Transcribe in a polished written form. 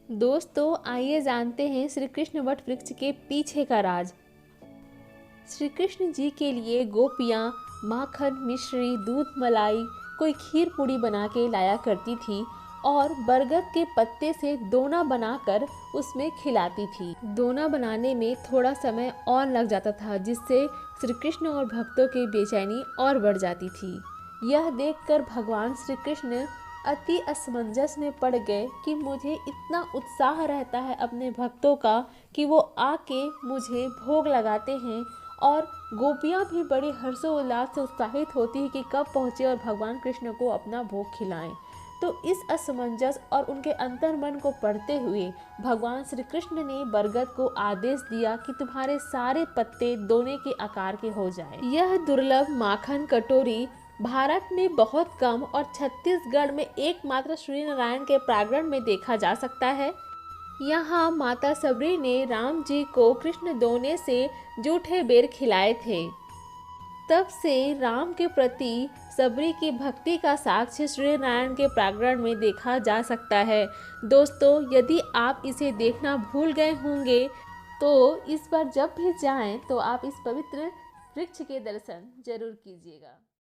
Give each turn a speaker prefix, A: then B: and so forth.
A: दोस्तों आइए जानते हैं श्री कृष्ण वट वृक्ष के पीछे का राज। श्री कृष्ण जी के लिए गोपियाँ माखन, मिश्री, दूध, मलाई, कोई खीर पूड़ी बना के लाया करती थी और बरगद के पत्ते से दोना बनाकर उसमें खिलाती थी। दोना बनाने में थोड़ा समय और लग जाता था, जिससे श्री कृष्ण और भक्तों की बेचैनी और बढ़ जाती थी। यह देखकर भगवान श्री कृष्ण अति असमंजस में पड़ गए कि मुझे इतना उत्साह रहता है अपने भक्तों का कि वो आके मुझे भोग लगाते हैं, और गोपियाँ भी बड़े हर्षोल्लास से उत्साहित होती है कि कब पहुँचे और भगवान कृष्ण को अपना भोग खिलाएं। तो इस असमंजस और उनके अंतर्मन को पढ़ते हुए भगवान श्री कृष्ण ने बरगद को आदेश दिया कि तुम्हारे सारे पत्ते दोने के आकार के हो जाएं। यह दुर्लभ माखन कटोरी भारत में बहुत कम और छत्तीसगढ़ में एकमात्र श्री नारायण के प्रांगण में देखा जा सकता है। यहाँ माता सबरी ने राम जी को कृष्ण दोने से जूठे बेर खिलाए थे। तब से राम के प्रति सबरी की भक्ति का साक्ष्य श्री नारायण के प्रांगण में देखा जा सकता है। दोस्तों, यदि आप इसे देखना भूल गए होंगे तो इस बार जब भी जाएं तो आप इस पवित्र वृक्ष के दर्शन जरूर कीजिएगा।